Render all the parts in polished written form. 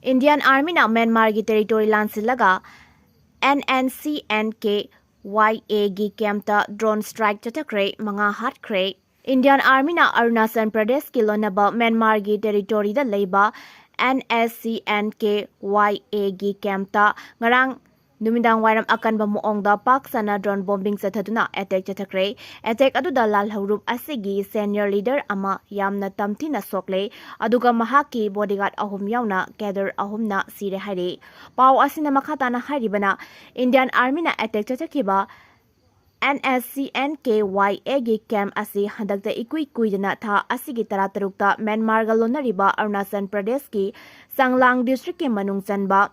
Indian Army na Myanmar gi territory lansilaga Nscn ke YA gi camta drone strike CHATTHAKHRE manga hatkre. Indian Army na Arunachal Pradesh ki lonaba Myanmar gi territory da leiba Nscn ke YA gi camta ngarang numidang wairam akanba muongda pak sana drone bombing sathaduna attack CHATTHAKHRE. Attack aduda lal haurup asigi senior leader ama yamna tamthina sokle aduga mahaki bodyguard ahum yauna cadre ahumna sire haire. Pau asina makhatana haribana Indian Army na attack CHATTHAKHIba Nscn KYA gi camp asi handakta ikui kuidana tha asigi taratarukta Myanmar ga lonariba Arunachal Pradesh ki Sanglang district ke manung chanba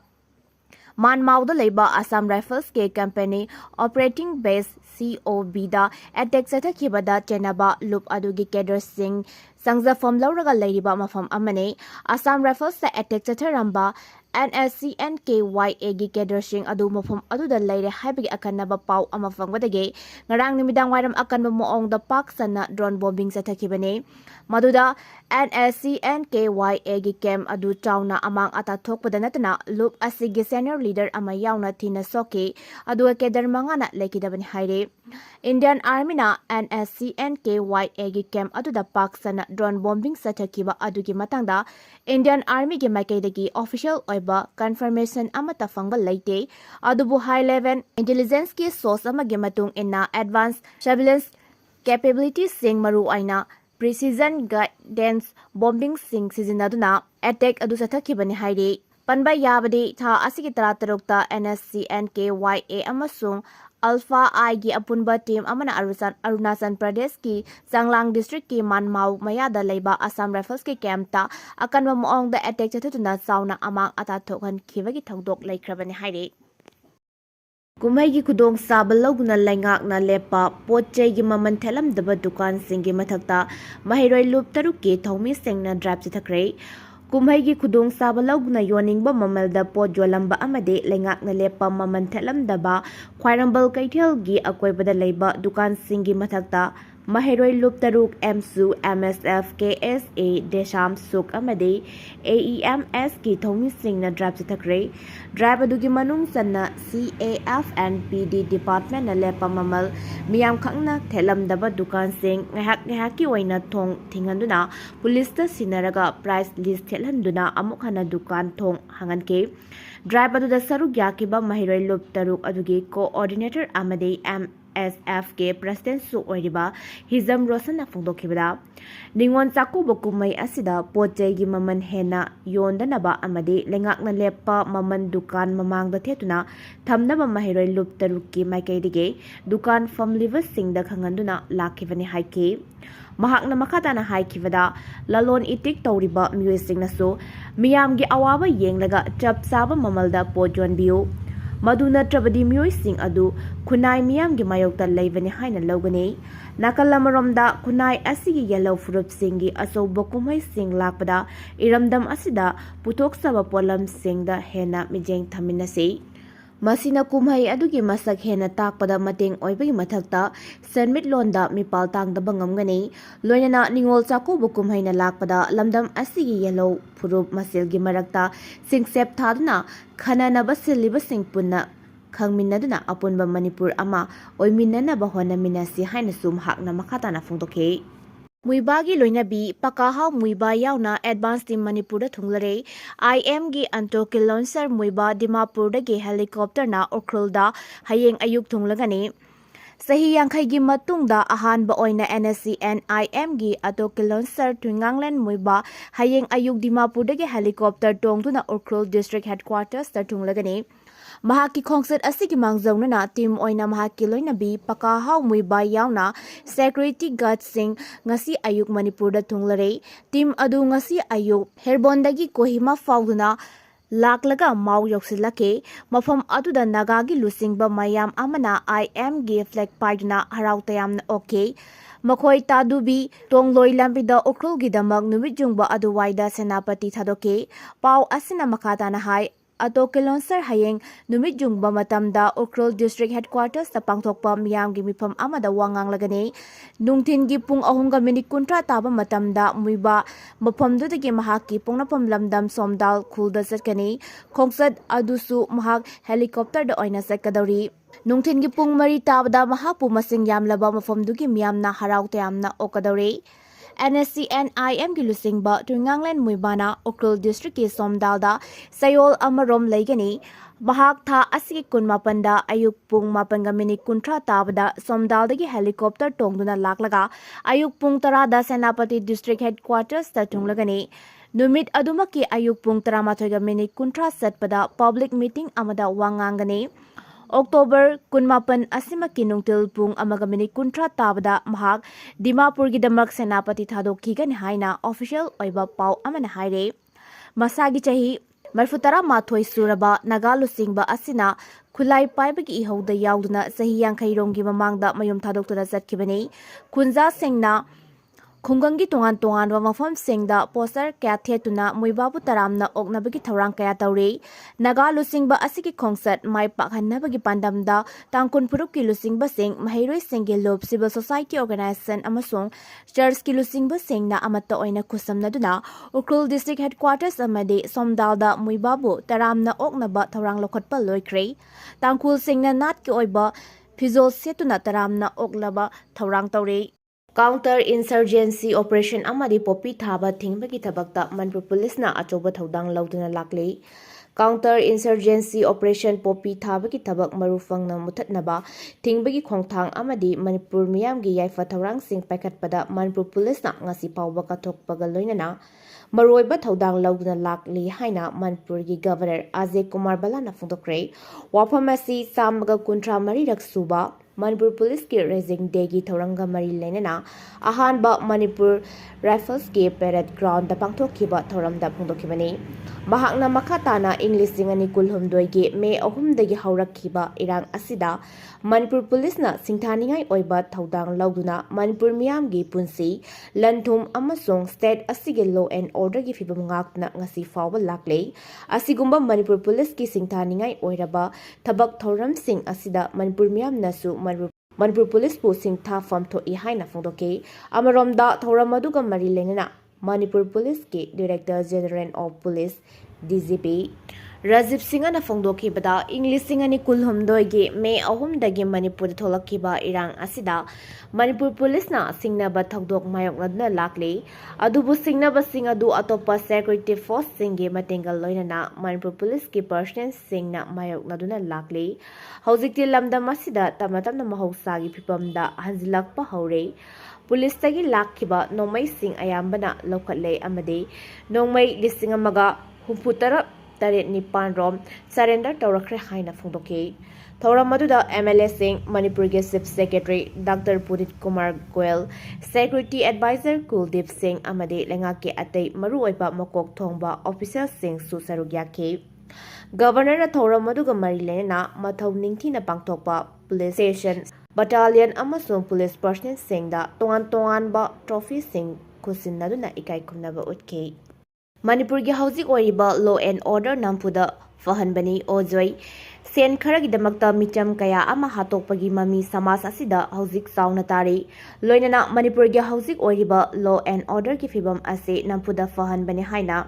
Manmauda leiba Assam Rifles ke company operating base COB da attack CHATTHAKHIBada chenaba loop adugi cadre sing sangjafam lauraga leiriba mafam amane Assam Rifles da attack CHATTHARAMBA Nscn KYA gi cadre sing adu mafam aduda leire haibagi akanaba pau ama fangwadage ngarang nimidang wairam akanba moong da pak sana drone bombing CHATTHAKHIBane maduda Nscn KYA gi camp adu chauna amang ata thokpada natana loop asigi senior leader ama yauna thina soke adu kedar mangana lekidabani haire Indian Army na Nscn KYA gi camp aduda pak sana drone bombing CHATTHAKHIBA adugi matangda Indian Army gi makaidagi official oiba confirmation amata fangba leite adubu high level intelligence ki source amagi matung inna advanced surveillance capabilities sing maru aina precision guidance bombing sing sizinaduna attack adu CHATTHAKHIBani haire panba yabadi tha asigi taratarukta Nscn KYA amasung Alpha I gi apunba team amana Arunachal Pradesh ki Sanglang district ki Manmau mayada leiba Assam Rifles ki camp ta akanwa moong da attack chathatuna sauna amang ata thokhan khibagi thodok laikhrabani haire Kumai gi khudong sabal loguna laingak na lepa potchai gi maman thelam daba dukan singi mathakta mahiroi loop taruk ki THOUMI sengna drive CHATTHAKHRE Kumai gi khudong sabal loguna yoningba mamalda pot jolamba amade laingak na lepa maman thelam daba khwairambal kaithel gi akoibada leiba dukan singi mathakta mahiroi loop taruk MSU MSF KSA Desham Suk amade AEMS ki THOUMI singna drive CHATTHAKHRE drive adugi manung sanna CAF and PD department na lepa mamal miyam khangna thelam daba dukan sing ngahak ki waina thong thinganduna police ta sinaraga price list thelhanduna amukhana dukan thong hanganke drive aduda saruk yakiba mahiroi loop taruk adugi coordinator amade MSF ke president su oiriba hizam rosan afungdokhibada ningon chaku bokumai asida potjai gi maman hena yondanaba amade lengakna lepa maman dukan mamangda thetuna thamnaba mahiroi loop taruki maikaidige dukan famliva singda khanganduna lakhibani haike mahakna makhatana haikibada lalon itik tawriba miyuisingnasu miyamgi awaba yenglaga chap saba mamalda potjon biu maduna trabadi miyoi sing adu kunai miyam gi mayokta leivani haina logani nakalamaramda kunai asigi yellow fruit singi aso bokumai sing lakpada iramdam asida putok saba polam singda hena mijeng thaminasi masina kumhai adugi masak hena takpada mateng oibagi mathakta senmit londa mipal tangdaba ngamgani loinana ningol chaku bukumhai na lakpada lamdam asigi yellow furup masilgi marakta singsep thaduna khana na basiliba singpunna khangminnaduna apunba Manipur ama oiminna ba hona minasi haina sum hakna makhatana phungdokhe Muivah gi loinabi pakahau Muivah yauna advance team Manipur da thunglare IM gi antokil launcher Muivah Dimapur da gi helicopter na Urkhul da Hayang Ayuk thunglagani Sahi yankhai gi matungda ahanba oina Nscn IM gi atokil launcher Twinganglen Muivah Hayang Ayuk Dimapur da gi helicopter tongtuna Urkhul district headquarters da thunglagani Mahaki khongset asigi mangzawnana team oina mahaki loinabi pakahau Muivah yauna security guard sing ngasi ayuk Manipur da thunglare team adu ngasi ayuk herbondagi Kohima fauduna laklaga mau yoksilake mafam aduda nagagi lusingba mayam amana IM gi flag paiduna harautayamna okay Makhoi tadubi tongloi lambida Urkhul gi damak numit jungba aduwaida senapati thadoke pau asina makatana hai Atokilonsar Hayang Numit Jungba Matamda Ukrul District Headquarters ta pangthokpa miyamgi mifam amada wangang lagani nungthingi pung ahunga minit kuntra taba matamda Muivah mafamdudagi mahaki pungnapam lamdam somdal khulda chatkani khongsat adusu mahak helicopter da oina sakadori nungthingi pung mari tabada mahapu masing yamlaba mafamdugi miyamna haraute amna okadori Nscn ki lusingba Tunganglen Muivahna Ukrul District ki somdalda sayol amarom laigani mahak tha asigi kunmapanda ayuk pung mapanga minit kuntra tabada somdaldagi helicopter tongduna laklaga ayuk pung tarada Senapati District Headquarters ta tunglagani numit adumaki ayuk pung 13 minit kuntra satpada public meeting amada wangangani October kunmapan asimaki nungtil pung amaga minit kuntra tabada mahak Dimapur gidamak Senapati thadokhigan haina official oiba pau amana haire masagi chahi marfutara mathoi suraba nagalu singba asina khulai paibagi ihauda yauduna sahi yankhaironggi mamangda mayum thadoktura chatkibani kunja singna Khungangi tongan tongan wa mafam singda poster kya thetuna Muivahbu taramna oknabagi thorang kaya tauri naga lusingba asiki khongsat mai pakhannabagi pandamda tangkun purup ki lusingba sing mahairoi singi lob civil society organization amasung church ki lusingba singna amatta oina khusamnaduna Ukrul District Headquarters amadi somdalda Muivahbu taramna oknaba thorang lokhatpa loikre tangkul singna nat ki oiba phizol setuna taramna oklaba thorang tauri Counter-insurgency operation amadi popi thaba THINGBAGI THABAKta Manipur Police na ACHOUBA THOUDANG lauduna lakli Counter-insurgency operation popi thabagi thabak marufangna muthatnaba THINGBAGI khongthang amadi Manipur miyamgi yaifa thorang sing paikhatpada Manipur Police na ngasi pawba kathokpaga loinana maroiba thaudang lauduna lakli haina Manipur gi Governor Ajay Kumar Balana phongdokre wafam asi samga kuntra mari raksuba Manipur Police ki Raising Day ki thoranga mari lenena ahanba Manipur Rifles ki parade ground da pangthokhiba thoramda phongdokhibani mahakna makhatana English singani kulhumdoi gi May 3 dagi haurakhiba irang asida Manipur Police na singthaningai oiba thaudang lauduna Manipur miyam gi punsi lanthum amasung state asige law and order gi fibam ngakna ngasi fawba lakle asigumba Manipur Police ki singthaningai oiraba thabak thoram sing asida Manipur miyam nasu Manipur Police po singtha famtho I haina phongdoke amaromda thoram aduga mari lenena Manipur Police ki Director General of Police DGP Rajiv Singhana phongdokhibada English singani kulhumdoi gi May 3 dagi Manipur tholakhiba irang asida Manipur Police na SINGNABA thodok mayokladna lakli adubu SINGNABA sing adu atopa security force singi matengal loinana Manipur Police ki personnel singna mayokladuna lakli Houjikti lamdam asida tamatamna mahousagi phipamda hanjilakpa haure Police tagi lakhiba nongmai sing ayambana lokhatle amade nongmai lising amaga humputara Taret Nipan Rom surrender Taurakre Haina Phongdoke Thoramadu MLA Singh Manipur Chief Secretary Dr. Pudit Kumar Goel Security Advisor Kuldeep Singh Amade Lengake Atei Maru Oiba Makok Thongba Officer Singh Susarugyake Governor Thoramadu Marilena Mathau Ningthina Pangthokpa Police Station Battalion Amasung Police Personnel Singda Tongan ba Trophy Singh Kusinnaduna Ikai Kumnaba Utke Manipur gi Houjik Oiriba law and order nampuda fahanbani ojoi sen kharagi damakta micham kaya ama hatokpagi mami samas asida Houjik sauna tari loinana Manipur gi Houjik Oiriba law and order ki fibam ase nampuda fahanbani haina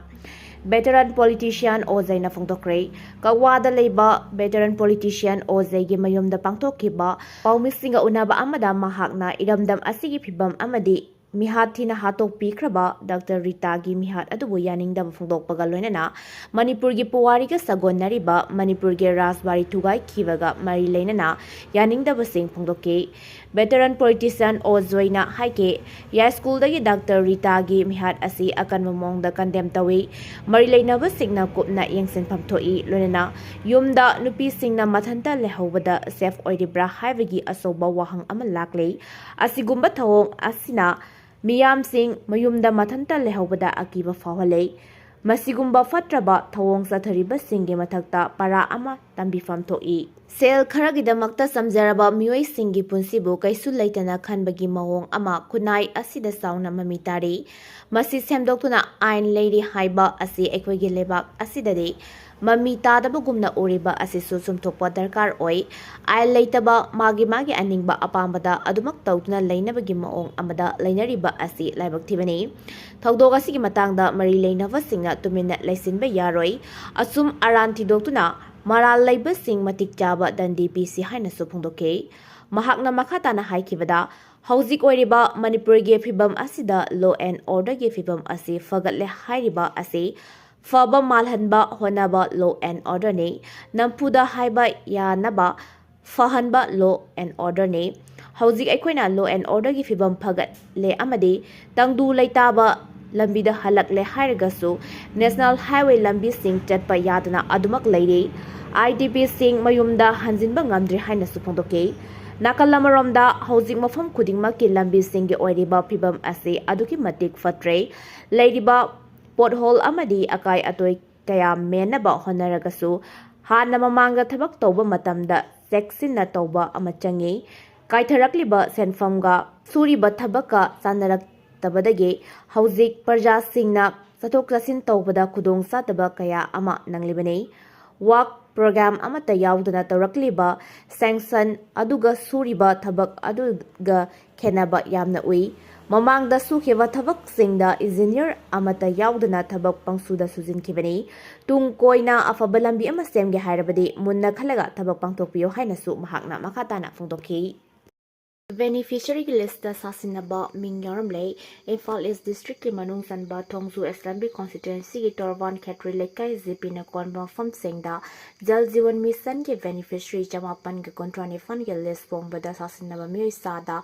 veteran politician Ojai na phongdokre kawada leiba veteran politician Ojai gi mayumda pangthokhiba paumisinga unaba amada mahakna iramdam asigi fibam amadi Mihat thina hatok pikraba Dr. Rita gi mihat adubu yaningdam phongdokpaga loinana Manipur gi puwari ga sagon nariba Manipur gi rasbari thugai khiwaga mari leinana yaningdaba sing phongdoke veteran politician Ojoina haike ya school dagi Dr. Rita gi mihat asi akan momong da condemn tawi mari leinaba singna kupna yengsen phamthoi loinana yumda nupi singna mathanta lehobada safe oiribra haibagi asoba wahang amal lakle asigumba thawong asina Miyam Singh mayumda mathanta lehobada akiba fawale masigumba fatraba thawong sathariba singe mathakta para ama ꯇꯝꯕꯤꯐꯝ ꯊꯣꯛꯏ ꯁꯦꯜ ꯈꯔꯒꯤꯗꯃꯛꯇ ꯁꯝꯖꯔꯕ ꯃꯤꯑꯣꯏꯁꯤꯡꯒꯤ ꯄꯨꯟꯁꯤꯕꯨ ꯀꯩꯁꯨ ꯂꯩꯇꯅ ꯈꯟꯕꯒꯤ ꯃꯑꯣꯡ ꯑꯃ ꯈꯨꯟꯅꯥꯏ ꯑꯁꯤꯗ ꯆꯥꯎꯅ ꯃꯃꯤ ꯇꯥꯔꯤ ꯃꯁꯤ ꯁꯦꯝꯗꯣꯛꯇꯨꯅ ꯑꯥꯏꯟ ꯂꯩꯔꯤ ꯍꯥꯏꯕ ꯑꯁꯤ ꯑꯩꯈꯣꯏꯒꯤ ꯂꯩꯕꯥꯛ ꯑꯁꯤꯗꯗꯤ ꯃꯃꯤ ꯇꯥꯗꯕꯒꯨꯝꯅ ꯎꯔꯤꯕ ꯑꯁꯤꯁꯨ ꯆꯨꯝꯊꯣꯛꯄ ꯗꯔꯀꯥꯔ ꯑꯣꯏ ꯑꯥꯏꯟ ꯂꯩꯇꯕ ꯃꯥꯒꯤ ꯑꯅꯤꯡꯕ ꯑꯄꯥꯝꯕꯗ ꯑꯗꯨꯃꯛ ꯇꯧꯗꯨꯅ ꯂꯩꯅꯕꯒꯤ ꯃꯑꯣꯡ ꯑꯃꯗ ꯂꯩꯅꯔꯤꯕ ꯑꯁꯤ ꯂꯥꯏꯕꯛ ꯊꯤꯕꯅꯤ ꯊꯧꯗꯣꯛ ꯑꯁꯤꯒꯤ ꯃꯇꯥꯡꯗ ꯃꯔꯤ ꯂꯩꯅꯕꯁꯤꯡꯅ ꯇꯨꯃꯤꯟꯅ ꯂꯩꯁꯤꯟꯕ ꯌꯥꯔꯣꯏ ꯑꯆꯨꯝ ꯑꯔꯥꯟ ꯊꯤꯗꯣꯛꯇꯨꯅ ꯃꯔꯥꯜ ꯂꯩꯕꯁꯤꯡ ꯃꯇꯤꯛ ꯆꯥꯕ ꯗꯟꯗꯤ ꯄꯤꯁꯤ ꯍꯥꯏꯅꯁꯨ ꯐꯣꯡꯗꯣꯛꯈꯤ ꯃꯍꯥꯛꯅ ꯃꯈꯥ ꯇꯥꯅ ꯍꯥꯏꯈꯤꯕꯗ ꯍꯧꯖꯤꯛ ꯑꯣꯏꯔꯤꯕ ꯃꯅꯤꯄꯨꯔꯒꯤ ꯐꯤꯚꯝ ꯑꯁꯤꯗ ꯂꯣ ꯑꯦꯟ ꯑꯣꯔꯗꯔꯒꯤ ꯐꯤꯚꯝ ꯑꯁꯤ ꯐꯒꯠꯂꯦ ꯍꯥꯏꯔꯤꯕ ꯑꯁꯤ ꯐꯕ ꯃꯥꯜꯍꯟꯕ ꯍꯣꯠꯅꯕ ꯂꯣ ꯑꯦꯟ ꯑꯣꯔꯗꯔꯅꯤ ꯅꯝꯐꯨꯗ ꯍꯥꯏꯕ ꯌꯥꯅꯕ ꯐꯍꯟꯕ ꯂꯣ ꯑꯦꯟ ꯑꯣꯔꯗꯔꯅꯤ ꯍꯧꯖꯤꯛ ꯑꯩꯈꯣꯏꯅ ꯂꯣ ꯑꯦꯟ ꯑꯣꯔꯗꯔꯒꯤ ꯐꯤꯚꯝ ꯐꯒꯠꯂꯦ ꯑꯃꯗꯤ ꯇꯪꯗꯨ ꯂꯩꯇꯥꯕ ꯂꯝꯕꯤꯗ ꯍꯜꯂꯛꯂꯦ ꯍꯥꯏꯔꯒꯁꯨ ꯅꯦꯁꯅꯦꯜ ꯍꯥꯏꯋꯦ ꯂꯝꯕꯤꯁꯤꯡ ꯆꯠꯄ ꯌꯥꯗꯅ ꯑꯗꯨꯃꯛ ꯂꯩꯔꯤ IDPꯁꯤꯡ ꯃꯌꯨꯝꯗ ꯍꯟꯖꯤꯟꯕ ꯉꯝꯗ꯭ꯔꯤ ꯍꯥꯏꯅꯁꯨ ꯐꯣꯡꯗꯣꯛꯈꯤ ꯅꯥꯀꯜ ꯑꯃꯔꯣꯝꯗ ꯍꯧꯖꯤꯛ ꯃꯐꯝ ꯈꯨꯗꯤꯡꯃꯛꯀꯤ ꯂꯝꯕꯤꯁꯤꯡꯒꯤ ꯑꯣꯏꯔꯤꯕ ꯐꯤꯚꯝ ꯑꯁꯤ ꯑꯗꯨꯛꯀꯤ ꯃꯇꯤꯛ ꯐꯠꯇ꯭ꯔꯦ ꯂꯩꯔꯤꯕ ꯄꯣꯠꯍꯣꯜ ꯑꯃꯗꯤ ꯑꯀꯥꯏ ꯑꯇꯣꯏ ꯀꯌꯥ ꯃꯦꯟꯅꯕ ꯍꯣꯠꯅꯔꯒꯁꯨ ꯍꯥꯟꯅ ꯃꯃꯥꯡꯗ ꯊꯕꯛ ꯇꯧꯕ ꯃꯇꯝꯗ ꯆꯦꯛꯁꯤꯟꯅ ꯇꯧꯕ ꯑꯃ ꯆꯪꯏ ꯀꯥꯏꯊꯔꯛꯂꯤꯕ ꯁꯦꯟꯐꯝꯒ ꯁꯨꯔꯤꯕ ꯊꯕꯛꯀ ꯆꯥꯟꯅꯔꯛꯇꯕꯗꯒꯤ ꯍꯧꯖꯤꯛ ꯄ꯭ꯔꯖꯥꯁꯤꯡꯅ ꯆꯠꯊꯣꯛ ꯆꯠꯁꯤꯟ ꯇꯧꯕꯗ ꯈꯨꯗꯣꯡꯆꯥꯗꯕ ꯀꯌꯥ ꯑꯃ ꯅꯪꯂꯤꯕꯅꯤ ꯋꯥꯛ ꯄ꯭ꯔꯣꯒ꯭ꯔꯥꯝ ꯑꯃꯠꯇ ꯌꯥꯎꯗꯅ ꯇꯧꯔꯛꯂꯤꯕ ꯁꯦꯡꯁꯟ ꯑꯗꯨꯒ ꯁꯨꯔꯤꯕ ꯊꯕꯛ ꯑꯗꯨꯒ ꯈꯦꯟꯅꯕ ꯌꯥꯝꯅ ꯎꯏ ꯃꯃꯥꯡꯗ ꯁꯨꯈꯤꯕ ꯊꯕꯛꯁꯤꯡꯗ ꯏꯟꯖꯤꯅꯤꯌꯔ ꯑꯃꯠꯇ ꯌꯥꯎꯗꯅ ꯊꯕꯛ ꯄꯪꯁꯨꯗ ꯁꯨꯖꯤꯟꯈꯤꯕꯅꯤ ꯇꯨꯡ ꯀꯣꯏꯅ ꯑꯐꯕ ꯂꯝꯕꯤ ꯑꯃ ꯁꯦꯝꯒꯦ ꯍꯥꯏꯔꯕꯗꯤ ꯃꯨꯟꯅ ꯈꯜꯂꯒ ꯊꯕꯛ ꯄꯥꯡꯊꯣꯛꯄꯤꯌꯨ ꯍꯥꯏꯅꯁꯨ ꯃꯍꯥꯛꯅ ꯃꯈꯥ ꯇꯥꯅ ꯐꯣꯡꯗꯣꯛꯈꯤ ꯕꯦꯅꯤꯐꯤꯁꯔꯤꯒꯤ ꯂꯤꯁꯇ ꯁꯥꯁꯤꯟꯅꯕ ꯃꯤꯡ ꯌꯥꯎꯔꯝꯂꯦ ꯏꯝꯐꯥꯜ ꯏꯁ ꯗꯤꯁꯇ꯭ꯔꯤꯛꯀꯤ ꯃꯅꯨꯡ ꯆꯟꯕ ꯊꯣꯡꯖꯨ ꯑꯦꯁꯦꯝꯕ꯭ꯂꯤ ꯀꯣꯟꯁꯇꯤꯇ꯭ꯌꯨꯑꯦꯟꯁꯤꯒꯤ ꯇꯣꯔꯕꯥꯟ ꯈꯦꯇ꯭ꯔꯤ ꯂꯩꯀꯥꯏ ꯖꯤꯄꯤꯅ ꯀꯣꯟꯕ ꯃꯐꯝꯁꯤꯡꯗ ꯖꯜ ꯖꯤꯋꯟ ꯃꯤꯁꯟꯒꯤ ꯕꯦꯅꯤꯐꯤꯁꯔꯤ 939ꯒꯤ ꯂꯤꯁ ꯐꯣꯡꯕꯗ ꯁꯥꯁꯤꯟꯅꯕ ꯃꯤꯑꯣꯏ ꯆꯥꯗ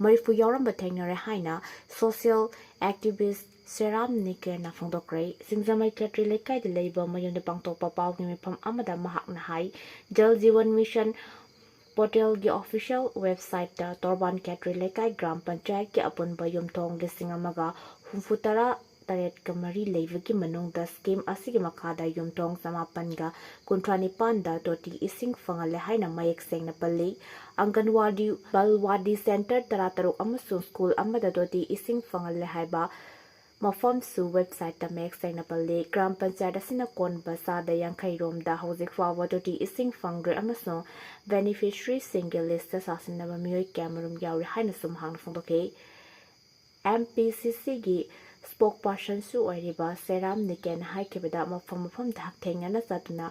30 ꯌꯥꯎꯔꯝꯕ ꯊꯦꯡꯅꯔꯦ ꯍꯥꯏꯅ ꯁꯣꯁꯤꯌꯦꯜ ꯑꯦꯛꯇꯤꯚꯤꯁꯠ ꯁꯦꯔꯥꯝ ꯅꯤꯀꯦꯔꯅ ꯐꯣꯡꯗꯣꯛꯈ꯭ꯔꯦ ꯁꯤꯡꯖꯃꯩ ꯈꯦꯇ꯭ꯔꯤ ꯂꯩꯀꯥꯏꯗ ꯂꯩꯕ ꯃꯌꯨꯝꯗ ꯄꯥꯡꯊꯣꯛꯄ ꯄꯥꯎꯒꯤ ꯃꯤꯐꯝ ꯑꯃꯗ ꯃꯍꯥꯛꯅ ꯍꯥꯏ ꯖꯜ ꯖꯤꯋꯟ ꯃꯤꯁꯟ ꯄꯣꯔꯇꯦꯜꯒꯤ ꯑꯣꯐꯤꯁꯤꯌꯦꯜ ꯋꯦꯕꯁꯥꯏꯠꯇ ꯇꯣꯔꯕꯥꯟ ꯈꯦꯇ꯭ꯔꯤ ꯂꯩꯀꯥꯏ ꯒ꯭ꯔꯥꯝ ꯄꯟꯆꯥꯌꯠꯀꯤ ꯑꯄꯨꯟꯕ ꯌꯨꯝꯊꯣꯡ 1,063 ꯂꯩꯕꯒꯤ ꯃꯅꯨꯡꯗ ꯁ꯭ꯀꯤꯝ ꯑꯁꯤꯒꯤ ꯃꯈꯥꯗ ꯌꯨꯝꯊꯣꯡ 959ꯗ ꯇꯣꯇꯤ ꯏꯁꯤꯡ ꯐꯪꯍꯜꯂꯦ ꯍꯥꯏꯅ ꯃꯌꯦꯛ ꯁꯦꯡꯅ ꯄꯜꯂꯤ ꯑꯪꯒꯟꯋꯥꯗꯤ ꯕꯜꯋꯥꯗꯤ ꯁꯦꯟꯇꯔ 13 ꯑꯃꯁꯨꯡ ꯁ꯭ꯀꯨꯜ ꯑꯃꯗ ꯇꯣꯇꯤ ꯏꯁꯤꯡ ꯐꯪꯍꯜꯂꯦ ꯍꯥꯏꯕ ꯃꯐꯝꯁꯨ ꯋꯦꯕꯁꯥꯏꯠꯇ ꯃꯌꯦꯛ ꯁꯦꯡꯅ ꯄꯜꯂꯤ ꯒ꯭ꯔꯥꯝ ꯄꯟꯆꯥꯌꯠ ꯑꯁꯤꯅ ꯀꯣꯟꯕ ꯆꯥꯗ 50 ꯔꯣꯝꯗ ꯍꯧꯖꯤꯛ ꯐꯥꯎꯕ ꯇꯣꯇꯤ ꯏꯁꯤꯡ ꯐꯪꯗ꯭ꯔꯦ ꯑꯃꯁꯨꯡ ꯕꯦꯅꯤꯐꯤꯁꯔꯤꯁꯤꯡꯒꯤ ꯂꯤꯁꯇ ꯁꯥꯁꯤꯟꯅꯕ ꯃꯤꯑꯣꯏ ꯀꯌꯥꯃꯔꯨꯝ ꯌꯥꯎꯔꯤ ꯍꯥꯏꯅꯁꯨ ꯃꯍꯥꯛꯅ ꯐꯣꯡꯗꯣꯛꯈꯤ MPCCꯒꯤ ꯁ꯭ꯄꯣꯛꯄꯔꯁꯟꯁꯨ ꯑꯣꯏꯔꯤꯕ ꯁꯦꯔꯥꯝ ꯅꯤꯀꯦꯟꯅ ꯍꯥꯏꯈꯤꯕꯗ ꯃꯐꯝꯗ ꯍꯛꯊꯦꯡꯅꯅ ꯆꯠꯇꯨꯅ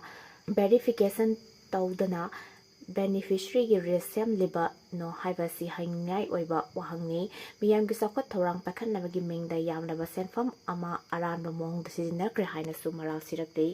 ꯚꯦꯔꯤꯐꯤꯀꯦꯁꯟ ꯇꯧꯗꯅ ꯕꯦꯅꯤꯐꯤꯁꯔꯤꯒꯤ ꯂꯤꯁ ꯁꯦꯝꯂꯤꯕꯅꯣ ꯍꯥꯏꯕꯁꯤ ꯍꯪꯅꯤꯡꯉꯥꯏ ꯑꯣꯏꯕ ꯋꯥꯍꯪꯅꯤ ꯃꯤꯌꯥꯝꯒꯤ ꯆꯥꯎꯈꯠ ꯊꯧꯔꯥꯡ ꯄꯥꯏꯈꯠꯅꯕꯒꯤ ꯃꯤꯡꯗ ꯌꯥꯝꯂꯕ ꯁꯦꯟꯐꯝ ꯑꯃ ꯑꯔꯥꯟꯕ ꯃꯑꯣꯡꯗ ꯁꯤꯖꯤꯟꯅꯈ꯭ꯔꯦ ꯍꯥꯏꯅꯁꯨ ꯃꯔꯥꯜ ꯁꯤꯔꯛꯂꯤ